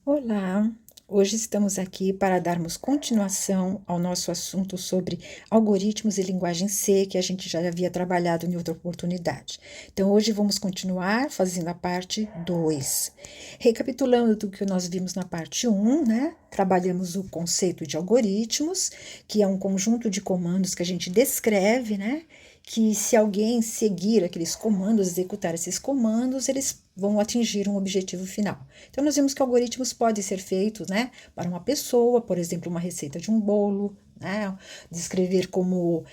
Olá, hoje estamos aqui para darmos continuação ao nosso assunto sobre algoritmos e linguagem C, que a gente já havia trabalhado em outra oportunidade. Então, hoje vamos continuar fazendo a parte 2. Recapitulando do que nós vimos na parte 1, né? Trabalhamos o conceito de algoritmos, que é um conjunto de comandos que a gente descreve, né? Que se alguém seguir aqueles comandos, executar esses comandos, eles vão atingir um objetivo final. Então, nós vimos que algoritmos podem ser feitos, né, para uma pessoa, por exemplo, uma receita de um bolo, né, descrever como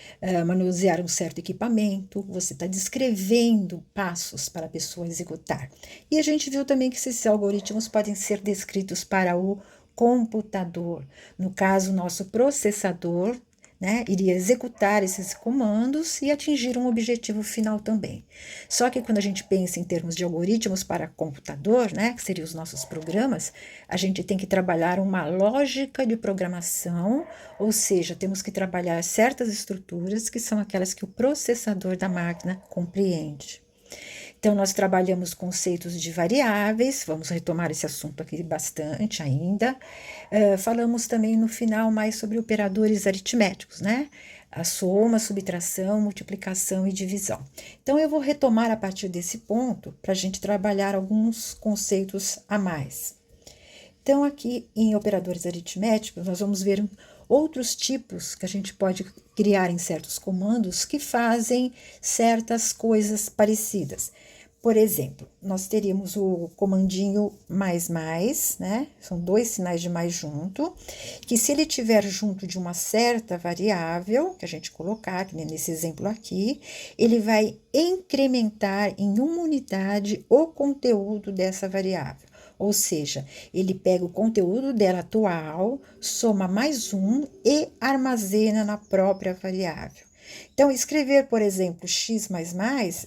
manusear um certo equipamento, você está descrevendo passos para a pessoa executar. E a gente viu também que esses algoritmos podem ser descritos para o computador, no caso, nosso processador, né, iria executar esses comandos e atingir um objetivo final também. Só que quando a gente pensa em termos de algoritmos para computador, né, que seriam os nossos programas, a gente tem que trabalhar uma lógica de programação, ou seja, temos que trabalhar certas estruturas que são aquelas que o processador da máquina compreende. Então, nós trabalhamos conceitos de variáveis, vamos retomar esse assunto aqui bastante ainda. Falamos também no final mais sobre operadores aritméticos, né? A soma, subtração, multiplicação e divisão. Então, eu vou retomar a partir desse ponto para a gente trabalhar alguns conceitos a mais. Então, aqui em operadores aritméticos, nós vamos ver outros tipos que a gente pode criar em certos comandos que fazem certas coisas parecidas. Por exemplo, nós teríamos o comandinho mais, né? São dois sinais de mais junto, que se ele tiver junto de uma certa variável, que a gente colocar, que nem nesse exemplo aqui, ele vai incrementar em uma unidade o conteúdo dessa variável. Ou seja, ele pega o conteúdo dela atual, soma mais um e armazena na própria variável. Então, escrever, por exemplo, x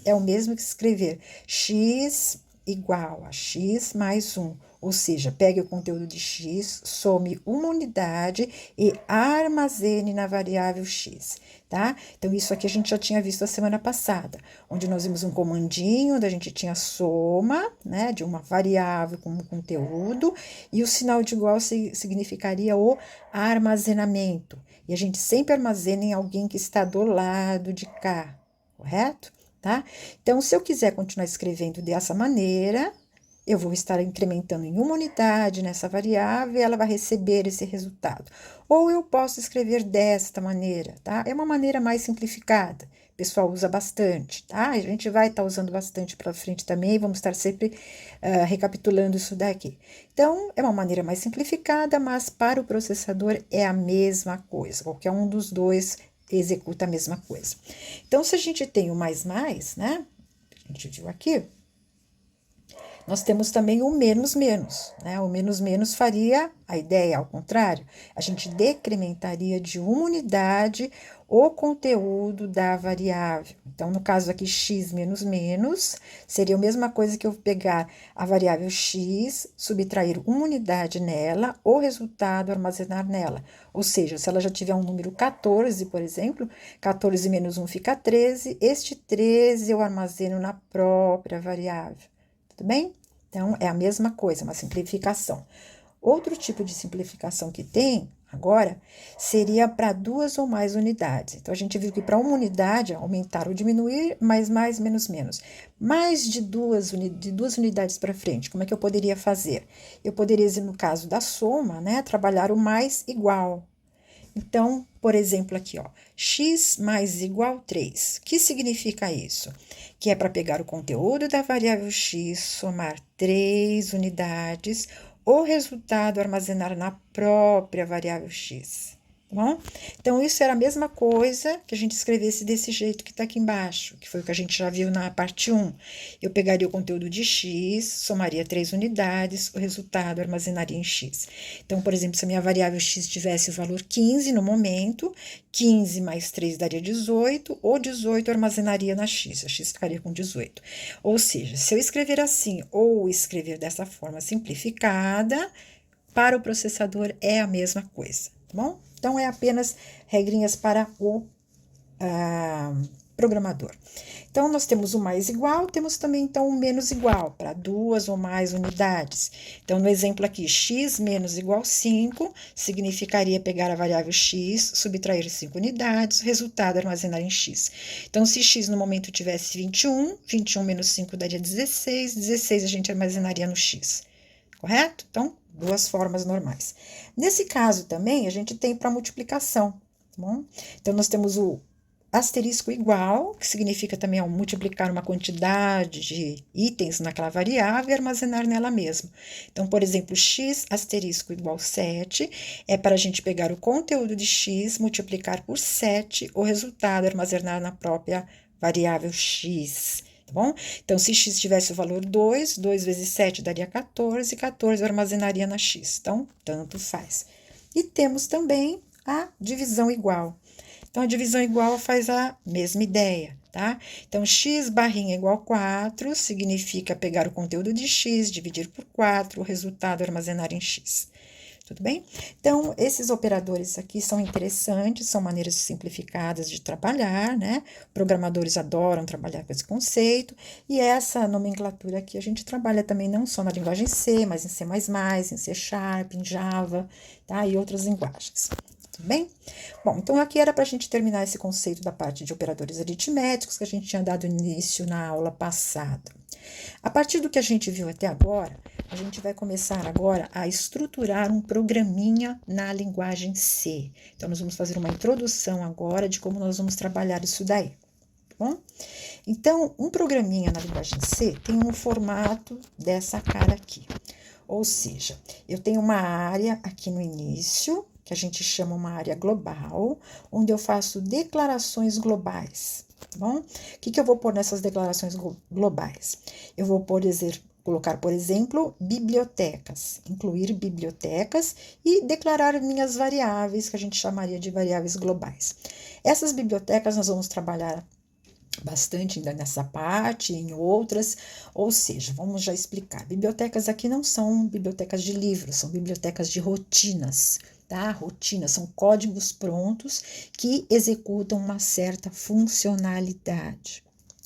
é o mesmo que escrever x igual a x mais 1. Ou seja, pegue o conteúdo de x, some uma unidade e armazene na variável x, tá? Então, isso aqui a gente já tinha visto a semana passada, onde nós vimos um comandinho, onde a gente tinha soma, né, de uma variável com um conteúdo, e o sinal de igual significaria o armazenamento. E a gente sempre armazena em alguém que está do lado de cá, correto? Tá? Então, se eu quiser continuar escrevendo dessa maneira, eu vou estar incrementando em uma unidade nessa variável e ela vai receber esse resultado. Ou eu posso escrever desta maneira, tá? É uma maneira mais simplificada. O pessoal usa bastante, tá? A gente vai estar usando bastante para frente também, vamos estar sempre recapitulando isso daqui. Então, é uma maneira mais simplificada, mas para o processador é a mesma coisa. Qualquer um dos dois executa a mesma coisa. Então, se a gente tem o né? A gente viu aqui, nós temos também o menos, né? O menos faria a ideia ao contrário. A gente decrementaria de uma unidade o conteúdo da variável. Então, no caso aqui, x menos, seria a mesma coisa que eu pegar a variável x, subtrair uma unidade nela, o resultado armazenar nela. Ou seja, se ela já tiver um número 14, por exemplo, 14 menos 1 fica 13, este 13 eu armazeno na própria variável. Tudo bem? Então, é a mesma coisa, uma simplificação. Outro tipo de simplificação que tem agora seria para duas ou mais unidades. Então, a gente viu que para uma unidade, aumentar ou diminuir, mais, menos. Mais de duas unidades para frente, como é que eu poderia fazer? Eu poderia, no caso da soma, né, trabalhar o mais igual. Então, por exemplo, aqui, ó, x mais igual 3. O que significa isso? Que é para pegar o conteúdo da variável x, somar 3 unidades, o resultado armazenar na própria variável x. Tá bom? Então, isso era a mesma coisa que a gente escrevesse desse jeito que está aqui embaixo, que foi o que a gente já viu na parte 1. Eu pegaria o conteúdo de x, somaria 3 unidades, o resultado armazenaria em x. Então, por exemplo, se a minha variável x tivesse o valor 15 no momento, 15 mais 3 daria 18, ou 18 armazenaria na x, a x ficaria com 18. Ou seja, se eu escrever assim ou escrever dessa forma simplificada, para o processador é a mesma coisa, tá bom? Então, é apenas regrinhas para programador. Então, nós temos o mais igual, temos também, então, o menos igual, para 2 ou mais unidades. Então, no exemplo aqui, x menos igual 5, significaria pegar a variável x, subtrair 5 unidades, o resultado armazenar em x. Então, se x no momento tivesse 21, 21 menos 5 daria 16, 16 a gente armazenaria no x, correto? Então, duas formas normais. Nesse caso também, a gente tem para multiplicação, tá bom? Então, nós temos o asterisco igual, que significa também multiplicar uma quantidade de itens naquela variável e armazenar nela mesma. Então, por exemplo, x asterisco igual 7 é para a gente pegar o conteúdo de x, multiplicar por 7, o resultado armazenar na própria variável x. Tá bom? Então, se x tivesse o valor 2, 2 vezes 7 daria 14, 14 eu armazenaria na x. Então, tanto faz. E temos também a divisão igual. Então, a divisão igual faz a mesma ideia, tá? Então, x barrinha igual 4 significa pegar o conteúdo de x, dividir por 4, o resultado armazenar em x. Tudo bem? Então, esses operadores aqui são interessantes, são maneiras simplificadas de trabalhar, né? Programadores adoram trabalhar com esse conceito, e essa nomenclatura aqui a gente trabalha também não só na linguagem C, mas em C++, em C Sharp, em Java, tá? E outras linguagens. Tudo bem? Bom, então aqui era para a gente terminar esse conceito da parte de operadores aritméticos que a gente tinha dado início na aula passada. A partir do que a gente viu até agora, a gente vai começar agora a estruturar um programinha na linguagem C. Então, nós vamos fazer uma introdução agora de como nós vamos trabalhar isso daí, tá bom? Então, um programinha na linguagem C tem um formato dessa cara aqui. Ou seja, eu tenho uma área aqui no início, que a gente chama uma área global, onde eu faço declarações globais, tá bom? O que eu vou pôr nessas declarações globais? Eu vou colocar, por exemplo, bibliotecas, incluir bibliotecas e declarar minhas variáveis, que a gente chamaria de variáveis globais. Essas bibliotecas nós vamos trabalhar bastante ainda nessa parte, em outras, ou seja, vamos já explicar. Bibliotecas aqui não são bibliotecas de livros, são bibliotecas de rotinas, tá? Rotinas são códigos prontos que executam uma certa funcionalidade.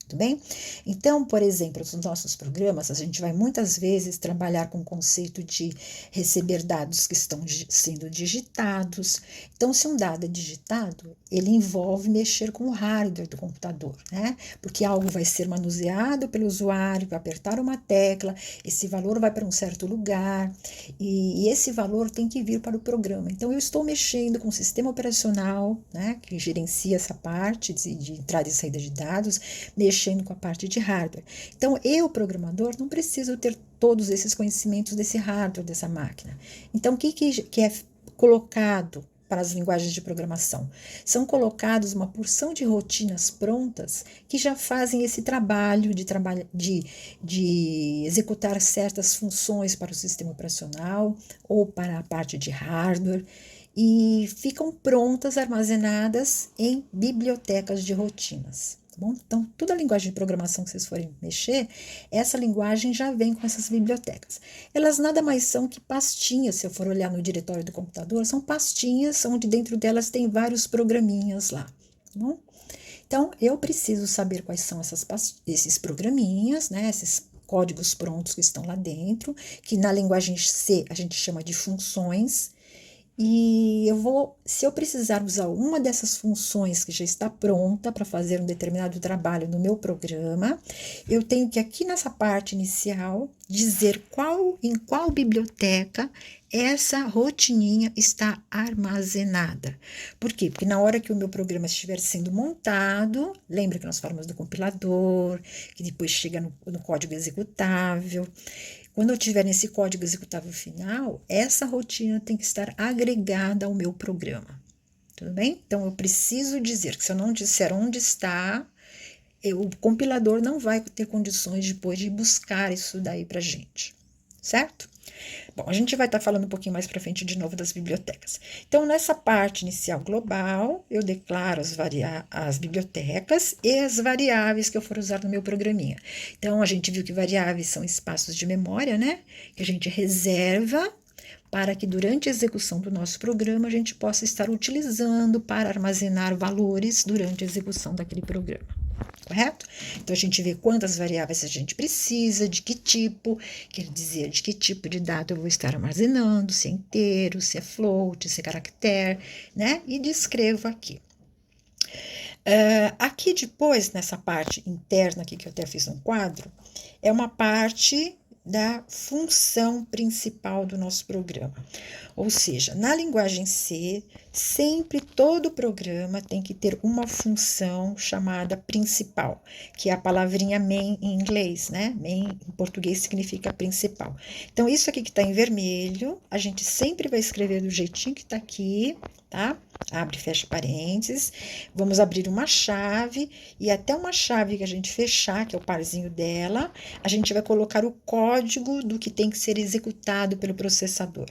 Tudo bem? Então, por exemplo, nos nossos programas, a gente vai muitas vezes trabalhar com o conceito de receber dados que estão sendo digitados. Então, se um dado é digitado, ele envolve mexer com o hardware do computador, né? Porque algo vai ser manuseado pelo usuário, vai apertar uma tecla, esse valor vai para um certo lugar e esse valor tem que vir para o programa. Então, eu estou mexendo com o sistema operacional, né, que gerencia essa parte de entrada e saída de dados, mexendo com a parte de hardware. Então, eu, programador, não preciso ter todos esses conhecimentos desse hardware, dessa máquina. Então, o que é colocado para as linguagens de programação? São colocados uma porção de rotinas prontas que já fazem esse trabalho de executar certas funções para o sistema operacional ou para a parte de hardware e ficam prontas, armazenadas em bibliotecas de rotinas. Bom, então, toda a linguagem de programação que vocês forem mexer, essa linguagem já vem com essas bibliotecas. Elas nada mais são que pastinhas, se eu for olhar no diretório do computador, são pastinhas onde dentro delas tem vários programinhas lá. Tá bom? Então, eu preciso saber quais são esses programinhas, né, esses códigos prontos que estão lá dentro, que na linguagem C a gente chama de funções. E se eu precisar usar uma dessas funções que já está pronta para fazer um determinado trabalho no meu programa, eu tenho que aqui nessa parte inicial dizer em qual biblioteca essa rotininha está armazenada. Por quê? Porque na hora que o meu programa estiver sendo montado, lembra que nós falamos do compilador, que depois chega no código executável. Quando eu estiver nesse código executável final, essa rotina tem que estar agregada ao meu programa. Tudo bem? Então, eu preciso dizer que se eu não disser onde está, o compilador não vai ter condições depois de buscar isso daí para a gente. Certo? Bom, a gente vai estar falando um pouquinho mais para frente de novo das bibliotecas. Então, nessa parte inicial global, eu declaro as bibliotecas e as variáveis que eu for usar no meu programinha. Então, a gente viu que variáveis são espaços de memória, né? Que a gente reserva para que durante a execução do nosso programa a gente possa estar utilizando para armazenar valores durante a execução daquele programa. correto? Então, a gente vê quantas variáveis a gente precisa, de que tipo, quer dizer, de que tipo de dado eu vou estar armazenando, se é inteiro, se é float, se é caractere, né? E descrevo aqui. Aqui depois, nessa parte interna aqui, que eu até fiz um quadro, é uma parte da função principal do nosso programa. Ou seja, na linguagem C, sempre todo programa tem que ter uma função chamada principal, que é a palavrinha main em inglês, né? Main em português significa principal. Então, isso aqui que está em vermelho, a gente sempre vai escrever do jeitinho que está aqui, tá? Abre e fecha parênteses. Vamos abrir uma chave e até uma chave que a gente fechar, que é o parzinho dela, a gente vai colocar o código do que tem que ser executado pelo processador.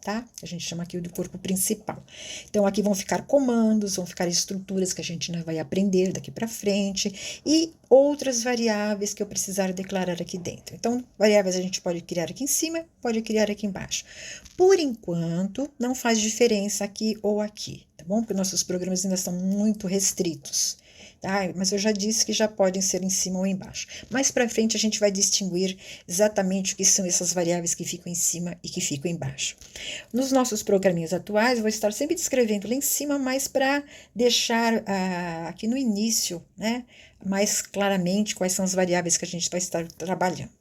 Tá? A gente chama aqui do corpo principal. Então, aqui vão ficar comandos, vão ficar estruturas que a gente não vai aprender daqui para frente e outras variáveis que eu precisar declarar aqui dentro. Então, variáveis a gente pode criar aqui em cima, pode criar aqui embaixo. Por enquanto, não faz diferença aqui ou aqui, tá bom? Porque nossos programas ainda são muito restritos. Tá? Mas eu já disse que já podem ser em cima ou embaixo. Mais para frente a gente vai distinguir exatamente o que são essas variáveis que ficam em cima e que ficam embaixo. Nos nossos programinhas atuais, eu vou estar sempre descrevendo lá em cima, mas para deixar aqui no início, né, mais claramente quais são as variáveis que a gente vai estar trabalhando.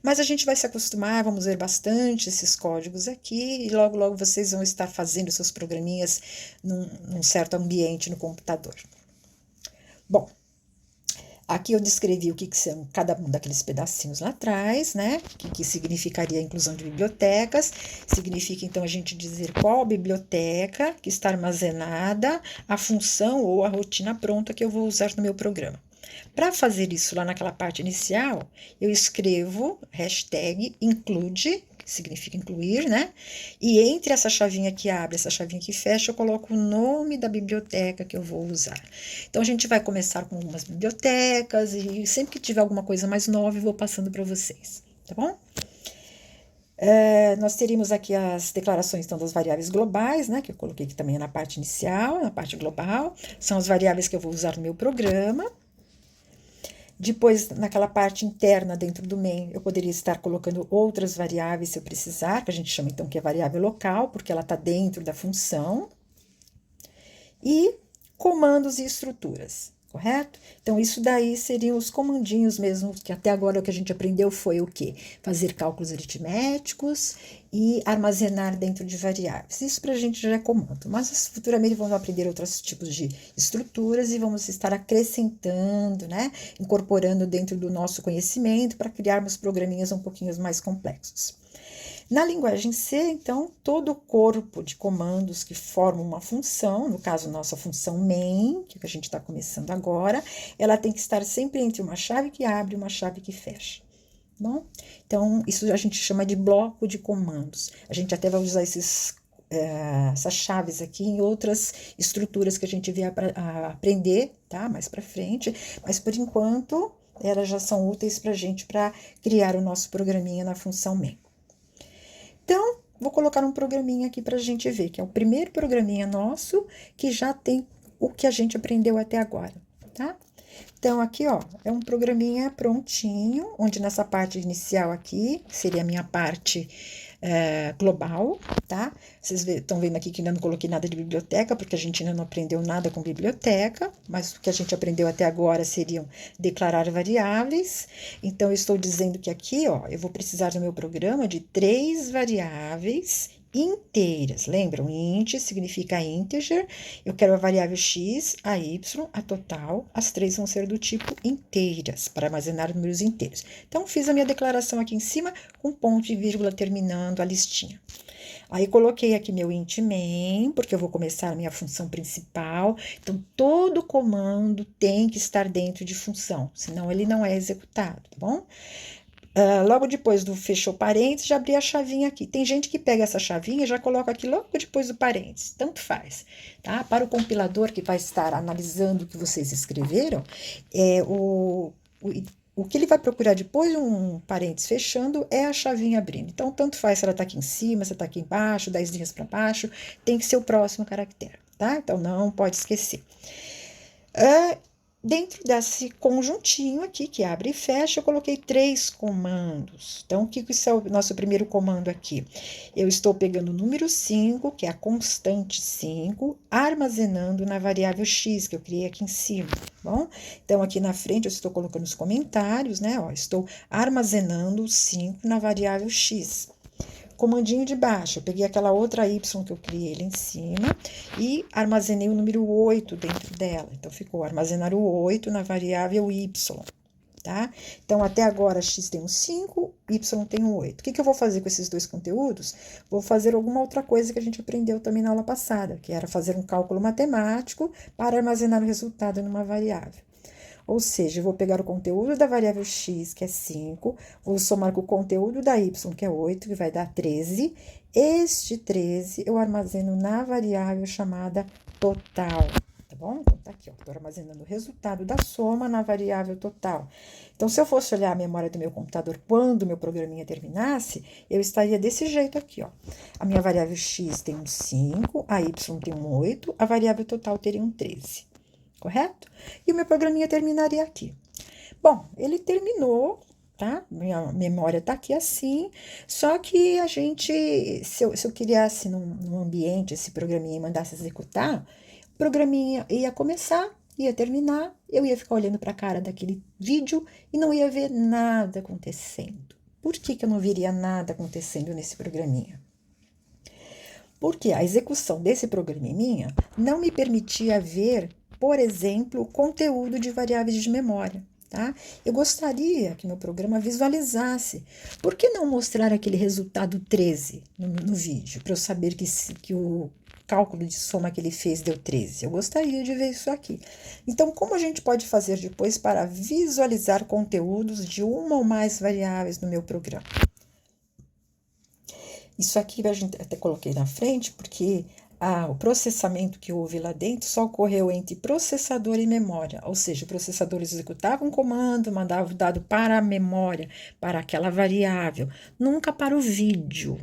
Mas a gente vai se acostumar, vamos ver bastante esses códigos aqui, e logo, logo vocês vão estar fazendo seus programinhas num certo ambiente no computador. Bom, aqui eu descrevi o que são cada um daqueles pedacinhos lá atrás, né? O que significaria a inclusão de bibliotecas. Significa, então, a gente dizer qual biblioteca que está armazenada, a função ou a rotina pronta que eu vou usar no meu programa. Para fazer isso lá naquela parte inicial, eu escrevo hashtag include, que significa incluir, né? E entre essa chavinha que abre, essa chavinha que fecha, eu coloco o nome da biblioteca que eu vou usar. Então, a gente vai começar com algumas bibliotecas e sempre que tiver alguma coisa mais nova, eu vou passando para vocês, tá bom? Nós teríamos aqui as declarações então, das variáveis globais, né, que eu coloquei aqui também na parte inicial, na parte global. São as variáveis que eu vou usar no meu programa. Depois, naquela parte interna dentro do main, eu poderia estar colocando outras variáveis se eu precisar, que a gente chama então que é variável local, porque ela está dentro da função. E comandos e estruturas, correto? Então, isso daí seriam os comandinhos mesmo, que até agora o que a gente aprendeu foi o quê? Fazer cálculos aritméticos e armazenar dentro de variáveis. Isso para a gente já é comando, mas futuramente vamos aprender outros tipos de estruturas e vamos estar acrescentando, né? Incorporando dentro do nosso conhecimento para criarmos programinhas um pouquinho mais complexos. Na linguagem C, então, todo o corpo de comandos que formam uma função, no caso, nossa função main, que a gente está começando agora, ela tem que estar sempre entre uma chave que abre e uma chave que fecha. Bom, então, isso a gente chama de bloco de comandos. A gente até vai usar essas chaves aqui em outras estruturas que a gente vier a aprender, tá? Mais para frente, mas por enquanto, elas já são úteis para a gente para criar o nosso programinha na função main. Então, vou colocar um programinha aqui para a gente ver, que é o primeiro programinha nosso que já tem o que a gente aprendeu até agora, tá? Então, aqui, ó, é um programinha prontinho, onde nessa parte inicial aqui, seria a minha parte global, tá? Vocês estão vendo aqui que ainda não coloquei nada de biblioteca, porque a gente ainda não aprendeu nada com biblioteca, mas o que a gente aprendeu até agora seriam declarar variáveis. Então, eu estou dizendo que aqui, ó, eu vou precisar no meu programa de 3 variáveis inteiras. Lembram? Int significa integer. Eu quero a variável x, a y, a total. As 3 vão ser do tipo inteiras, para armazenar números inteiros. Então, fiz a minha declaração aqui em cima, com ponto e vírgula terminando a listinha. Aí, coloquei aqui meu int main, porque eu vou começar a minha função principal. Então, todo comando tem que estar dentro de função, senão ele não é executado, tá bom? Logo depois do fechou parênteses, já abri a chavinha aqui. Tem gente que pega essa chavinha e já coloca aqui logo depois do parênteses. Tanto faz, tá? Para o compilador que vai estar analisando o que vocês escreveram, o que ele vai procurar depois de um parênteses fechando é a chavinha abrindo. Então, tanto faz se ela está aqui em cima, se está aqui embaixo, 10 linhas para baixo, tem que ser o próximo caractere, tá? Então, não pode esquecer. Dentro desse conjuntinho aqui, que abre e fecha, eu coloquei 3 comandos. Então, o que isso é o nosso primeiro comando aqui? Eu estou pegando o número 5, que é a constante 5, armazenando na variável x, que eu criei aqui em cima, tá bom? Então, aqui na frente, eu estou colocando os comentários, né? Ó, estou armazenando o 5 na variável x. Comandinho de baixo, eu peguei aquela outra y que eu criei ali em cima e armazenei o número 8 dentro dela. Então, ficou armazenar o 8 na variável y, tá? Então, até agora, x tem um 5, y tem um 8. O que eu vou fazer com esses dois conteúdos? Vou fazer alguma outra coisa que a gente aprendeu também na aula passada, que era fazer um cálculo matemático para armazenar o resultado numa variável. Ou seja, eu vou pegar o conteúdo da variável x, que é 5, vou somar com o conteúdo da y, que é 8, que vai dar 13. Este 13 eu armazeno na variável chamada total, tá bom? Então, tá aqui, ó, estou armazenando o resultado da soma na variável total. Então, se eu fosse olhar a memória do meu computador quando o meu programinha terminasse, eu estaria desse jeito aqui, ó. A minha variável x tem um 5, a y tem um 8, a variável total teria um 13. Correto? E o meu programinha terminaria aqui. Bom, ele terminou, tá? Minha memória tá aqui assim, só que a gente, se eu criasse num ambiente esse programinha e mandasse executar, o programinha ia começar, ia terminar, eu ia ficar olhando para a cara daquele vídeo e não ia ver nada acontecendo. Por que eu não veria nada acontecendo nesse programinha? Porque a execução desse programinha não me permitia ver, por exemplo, o conteúdo de variáveis de memória, tá? Eu gostaria que meu programa visualizasse. Por que não mostrar aquele resultado 13 no vídeo, para eu saber que o cálculo de soma que ele fez deu 13? Eu gostaria de ver isso aqui. Então, como a gente pode fazer depois para visualizar conteúdos de uma ou mais variáveis no meu programa? Isso aqui a gente até coloquei na frente, porque o processamento que houve lá dentro só ocorreu entre processador e memória, ou seja, o processador executava um comando, mandava o dado para a memória, para aquela variável, nunca para o vídeo,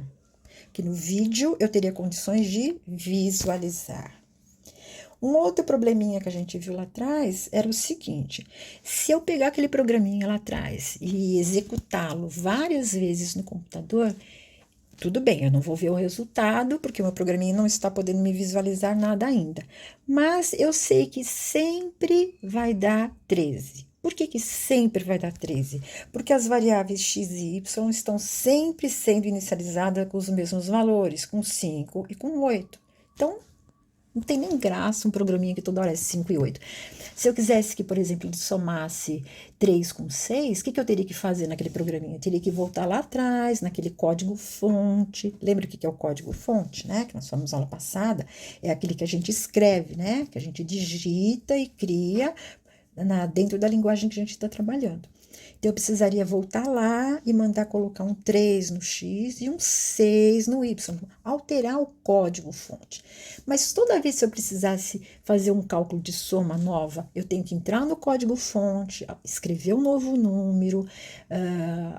que no vídeo eu teria condições de visualizar. Um outro probleminha que a gente viu lá atrás era o seguinte: se eu pegar aquele programinha lá atrás e executá-lo várias vezes no computador, tudo bem, eu não vou ver o resultado, porque o meu programinha não está podendo me visualizar nada ainda. Mas eu sei que sempre vai dar 13. Por que sempre vai dar 13? Porque as variáveis x e y estão sempre sendo inicializadas com os mesmos valores, com 5 e com 8. Então, não tem nem graça um programinha que toda hora é 5 e 8. Se eu quisesse que, por exemplo, ele somasse 3 com 6, o que eu teria que fazer naquele programinha? Eu teria que voltar lá atrás, naquele código-fonte. Lembra o que é o código-fonte, né? Que nós falamos na aula passada. É aquele que a gente escreve, né? Que a gente digita e cria dentro da linguagem que a gente está trabalhando. Então, eu precisaria voltar lá e mandar colocar um 3 no X e um 6 no Y, alterar o código-fonte. Mas toda vez que eu precisasse fazer um cálculo de soma nova, eu tenho que entrar no código-fonte, escrever um novo número,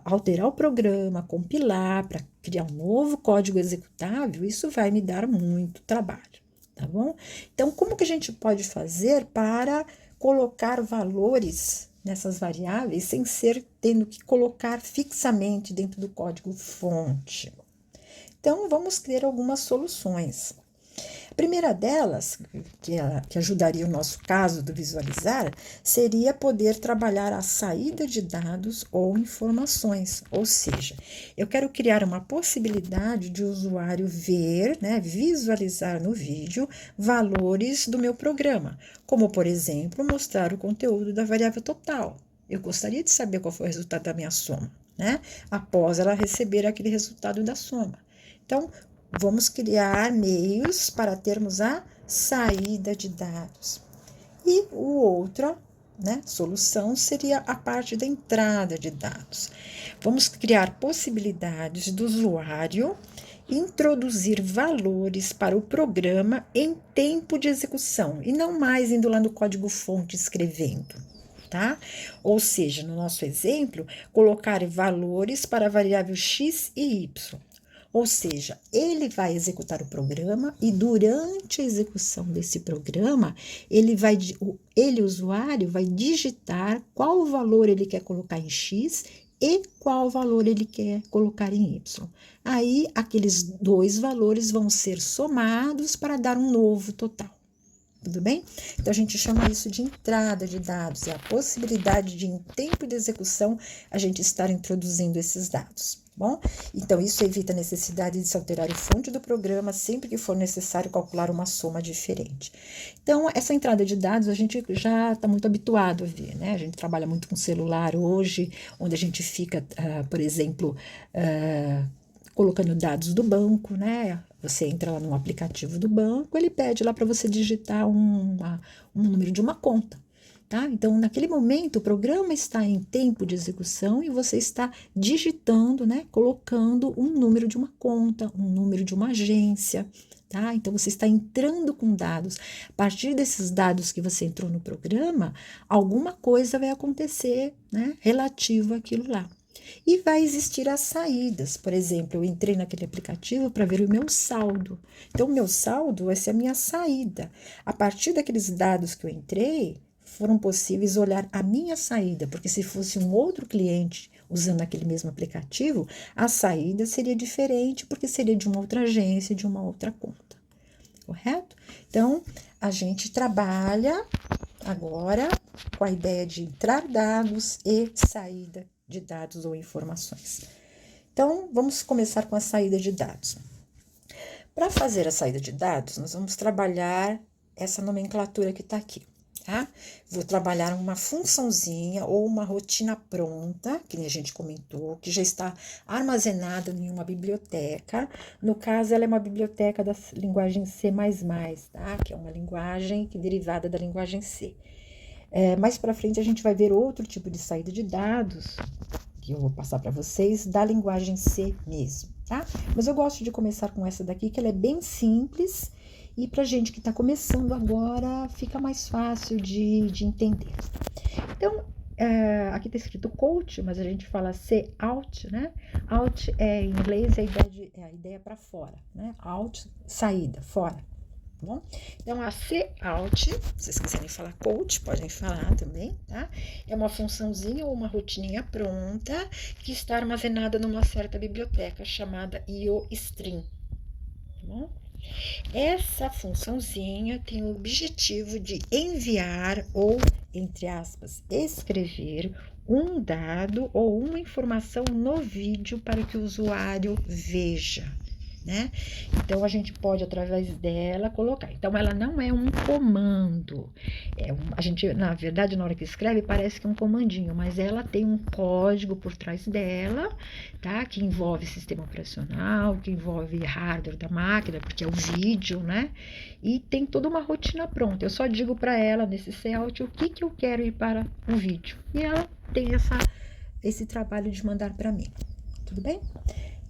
alterar o programa, compilar para criar um novo código executável. Isso vai me dar muito trabalho, tá bom? Então, como que a gente pode fazer para colocar valores nessas variáveis sem ser tendo que colocar fixamente dentro do código-fonte? Então, vamos criar algumas soluções. A primeira delas, que ajudaria o nosso caso do visualizar, seria poder trabalhar a saída de dados ou informações. Ou seja, eu quero criar uma possibilidade de o usuário ver, né, visualizar no vídeo valores do meu programa, como, por exemplo, mostrar o conteúdo da variável total. Eu gostaria de saber qual foi o resultado da minha soma, né, após ela receber aquele resultado da soma. Então, vamos criar meios para termos a saída de dados. E outra, né, solução seria a parte da entrada de dados. Vamos criar possibilidades do usuário introduzir valores para o programa em tempo de execução e não mais indo lá no código-fonte escrevendo, tá? Ou seja, no nosso exemplo, colocar valores para a variável x e y. Ou seja, ele vai executar o programa e durante a execução desse programa, ele, usuário, vai digitar qual valor ele quer colocar em X e qual valor ele quer colocar em Y. Aí, aqueles dois valores vão ser somados para dar um novo total. Tudo bem? Então, a gente chama isso de entrada de dados, é a possibilidade de, em tempo de execução, a gente estar introduzindo esses dados. Bom, então isso evita a necessidade de se alterar a fonte do programa sempre que for necessário calcular uma soma diferente. Então, essa entrada de dados a gente já está muito habituado a ver, né? A gente trabalha muito com celular hoje, onde a gente fica, por exemplo, colocando dados do banco, né? Você entra lá no aplicativo do banco, ele pede lá para você digitar um número de uma conta. Tá? Então, naquele momento, o programa está em tempo de execução e você está digitando, né, colocando um número de uma conta, um número de uma agência. Tá? Então, você está entrando com dados. A partir desses dados que você entrou no programa, alguma coisa vai acontecer, né, relativa àquilo lá. E vai existir as saídas. Por exemplo, eu entrei naquele aplicativo para ver o meu saldo. Então, o meu saldo vai ser a minha saída. A partir daqueles dados que eu entrei, foram possíveis olhar a minha saída, porque se fosse um outro cliente usando aquele mesmo aplicativo, a saída seria diferente, porque seria de uma outra agência, de uma outra conta. Correto? Então, a gente trabalha agora com a ideia de entrar dados e saída de dados ou informações. Então, vamos começar com a saída de dados. Para fazer a saída de dados, nós vamos trabalhar essa nomenclatura que está aqui. Tá? Vou trabalhar uma funçãozinha ou uma rotina pronta, que a gente comentou, que já está armazenada em uma biblioteca. No caso, ela é uma biblioteca da linguagem C++, tá? Que é uma linguagem derivada da linguagem C. Mais para frente, a gente vai ver outro tipo de saída de dados, que eu vou passar para vocês, da linguagem C mesmo, tá? Mas eu gosto de começar com essa daqui, que ela é bem simples. E para gente que está começando agora, fica mais fácil de entender. Então, aqui está escrito coach, mas a gente fala ser out, né? Out em inglês é a ideia para fora, né? Out, saída, fora. Tá bom? Então, a ser out, se vocês quiserem falar coach, podem falar também, tá? É uma funçãozinha ou uma rotininha pronta que está armazenada numa certa biblioteca chamada IOStream, tá bom? Essa funçãozinha tem o objetivo de enviar ou, entre aspas, escrever um dado ou uma informação no vídeo para que o usuário veja, né? Então, a gente pode, através dela, colocar. Então, ela não é um comando. A gente, na verdade, na hora que escreve, parece que é um comandinho, mas ela tem um código por trás dela, tá? Que envolve sistema operacional, que envolve hardware da máquina, porque é o vídeo, né? E tem toda uma rotina pronta. Eu só digo para ela, nesse layout, o que eu quero ir para o vídeo. E ela tem esse trabalho de mandar para mim. Tudo bem?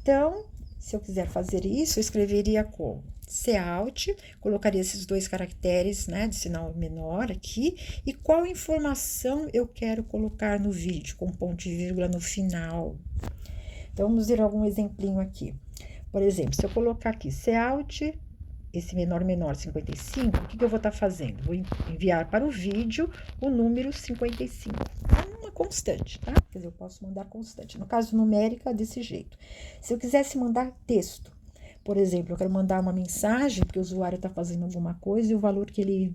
Então, se eu quiser fazer isso, eu escreveria como cout, colocaria esses dois caracteres, né, de sinal menor aqui, e qual informação eu quero colocar no vídeo, com ponto e vírgula no final. Então, vamos ver algum exemplinho aqui. Por exemplo, se eu colocar aqui cout, esse menor 55, o que eu vou estar fazendo? Vou enviar para o vídeo o número 55. É uma constante, tá? Quer dizer, eu posso mandar constante. No caso numérica, desse jeito. Se eu quisesse mandar texto, por exemplo, eu quero mandar uma mensagem, porque o usuário está fazendo alguma coisa e o valor que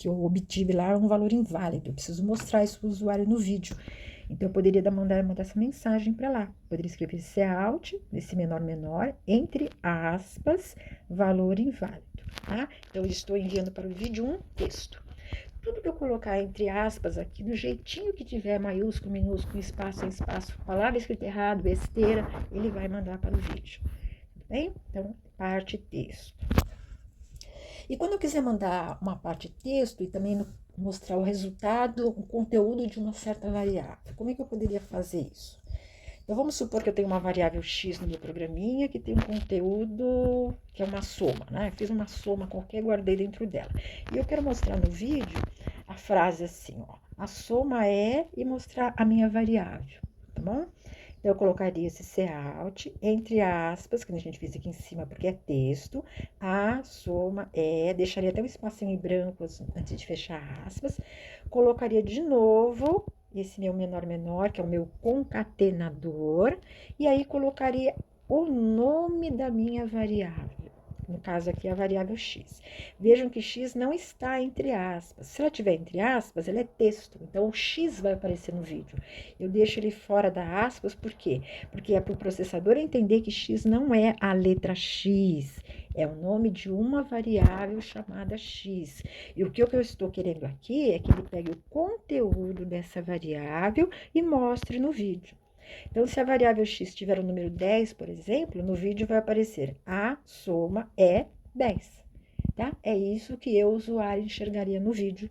eu obtive lá é um valor inválido. Eu preciso mostrar isso para o usuário no vídeo. Então, eu poderia mandar essa mensagem para lá. Poderia escrever cout, nesse menor, entre aspas, valor inválido, tá? Então, eu estou enviando para o vídeo um texto. Tudo que eu colocar entre aspas aqui, do jeitinho que tiver, maiúsculo, minúsculo, espaço, palavra escrita errado, besteira, ele vai mandar para o vídeo. Tudo bem? Então, parte texto. E quando eu quiser mandar uma parte texto e também mostrar o resultado, o conteúdo de uma certa variável, como é que eu poderia fazer isso? Então, vamos supor que eu tenho uma variável x no meu programinha que tem um conteúdo que é uma soma, né? Eu fiz uma soma qualquer, guardei dentro dela. E eu quero mostrar no vídeo a frase assim, ó. A soma é e mostrar a minha variável, tá bom? Então, eu colocaria esse Cout, entre aspas, que a gente fez aqui em cima, porque é texto, a soma é, deixaria até um espacinho em branco antes de fechar aspas, colocaria de novo esse meu menor, que é o meu concatenador, e aí colocaria o nome da minha variável. No caso aqui, a variável x. Vejam que x não está entre aspas. Se ela tiver entre aspas, ela é texto. Então, o x vai aparecer no vídeo. Eu deixo ele fora da aspas, por quê? Porque é para o processador entender que x não é a letra x. É o nome de uma variável chamada x. E o que eu estou querendo aqui é que ele pegue o conteúdo dessa variável e mostre no vídeo. Então, se a variável x tiver o número 10, por exemplo, no vídeo vai aparecer a soma é 10, tá? É isso que o usuário enxergaria no vídeo,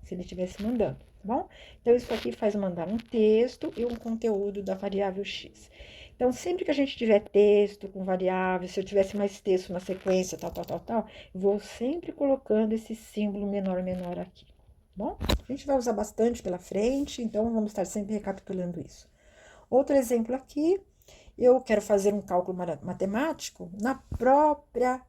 se ele estivesse mandando, tá bom? Então, isso aqui faz mandar um texto e um conteúdo da variável x. Então, sempre que a gente tiver texto com variável, se eu tivesse mais texto na sequência, tal, vou sempre colocando esse símbolo menor aqui, tá bom? A gente vai usar bastante pela frente, então vamos estar sempre recapitulando isso. Outro exemplo aqui, eu quero fazer um cálculo matemático na própria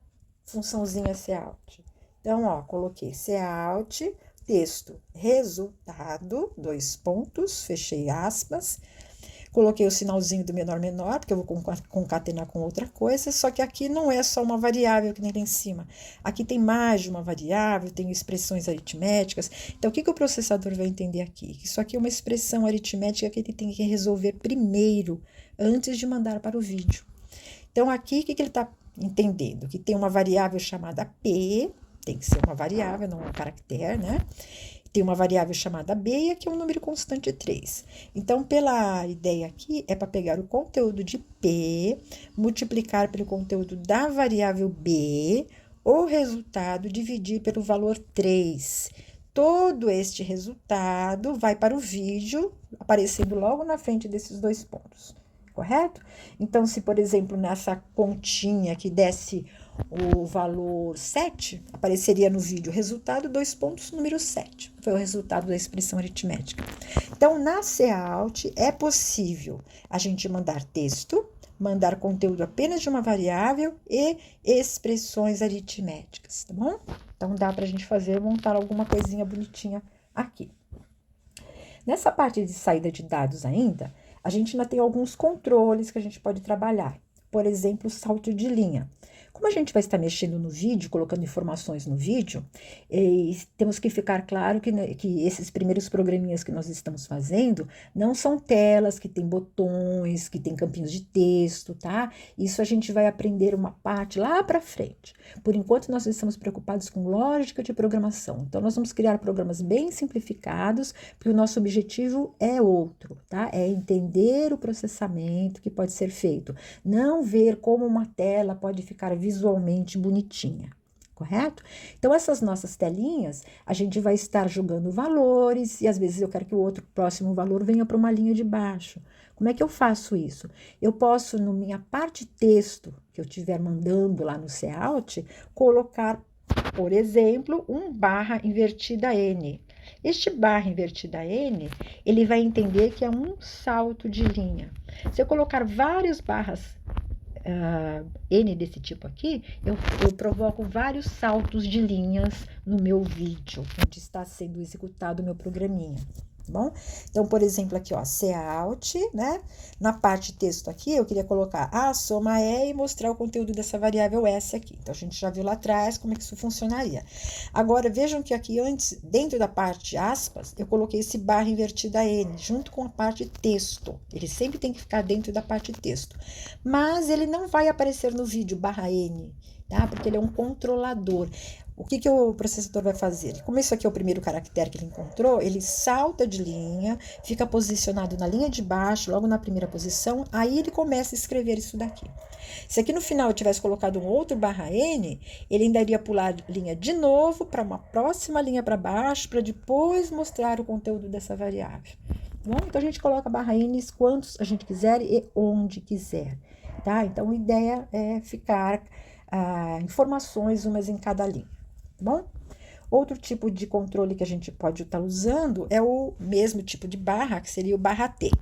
funçãozinha Cout. Então, ó, coloquei Cout, texto, resultado, 2 pontos, fechei aspas. Coloquei o sinalzinho do menor, porque eu vou concatenar com outra coisa, só que aqui não é só uma variável que nem lá em cima. Aqui tem mais de uma variável, tem expressões aritméticas. Então, o que o processador vai entender aqui? Isso aqui é uma expressão aritmética que ele tem que resolver primeiro, antes de mandar para o vídeo. Então, aqui, o que ele está entendendo? Que tem uma variável chamada P, tem que ser uma variável, não um caractere, né? Tem uma variável chamada B, e aqui é um número constante 3. Então, pela ideia aqui, é para pegar o conteúdo de P, multiplicar pelo conteúdo da variável B, o resultado dividir pelo valor 3. Todo este resultado vai para o vídeo, aparecendo logo na frente desses 2 pontos, correto? Então, se, por exemplo, nessa continha que desse o valor 7, apareceria no vídeo resultado, 2 pontos, número 7. Foi o resultado da expressão aritmética. Então, na Cout, é possível a gente mandar texto, mandar conteúdo apenas de uma variável e expressões aritméticas, tá bom? Então, dá para a gente montar alguma coisinha bonitinha aqui. Nessa parte de saída de dados ainda, a gente ainda tem alguns controles que a gente pode trabalhar. Por exemplo, salto de linha. Como a gente vai estar mexendo no vídeo, colocando informações no vídeo, temos que ficar claro que esses primeiros programinhas que nós estamos fazendo não são telas que tem botões, que tem campinhos de texto, tá? Isso a gente vai aprender uma parte lá para frente. Por enquanto, nós estamos preocupados com lógica de programação. Então, nós vamos criar programas bem simplificados, porque o nosso objetivo é outro, tá? É entender o processamento que pode ser feito. Não ver como uma tela pode ficar visualmente bonitinha, correto? Então, essas nossas telinhas, a gente vai estar jogando valores e às vezes eu quero que o outro próximo valor venha para uma linha de baixo. Como é que eu faço isso? Eu posso, na minha parte texto que eu estiver mandando lá no Cout, colocar, por exemplo, um barra invertida N. Este barra invertida N, ele vai entender que é um salto de linha. Se eu colocar vários barras N desse tipo aqui, eu provoco vários saltos de linhas no meu vídeo, onde está sendo executado o meu programinha. Tá bom? Então, por exemplo, aqui, ó, Cout, né? Na parte texto aqui, eu queria colocar a soma é e mostrar o conteúdo dessa variável S aqui. Então, a gente já viu lá atrás como é que isso funcionaria. Agora, vejam que aqui antes, dentro da parte aspas, eu coloquei esse barra invertida N, junto com a parte texto. Ele sempre tem que ficar dentro da parte texto. Mas ele não vai aparecer no vídeo barra N, tá? Porque ele é um controlador. O que o processador vai fazer? Como isso aqui é o primeiro caractere que ele encontrou, ele salta de linha, fica posicionado na linha de baixo, logo na primeira posição, aí ele começa a escrever isso daqui. Se aqui no final eu tivesse colocado um outro barra N, ele ainda iria pular linha de novo para uma próxima linha para baixo, para depois mostrar o conteúdo dessa variável. Bom, então, a gente coloca barra N quantos a gente quiser e onde quiser, tá? Então, a ideia é ficar informações umas em cada linha. Tá bom? Outro tipo de controle que a gente pode estar usando é o mesmo tipo de barra, que seria o barra T.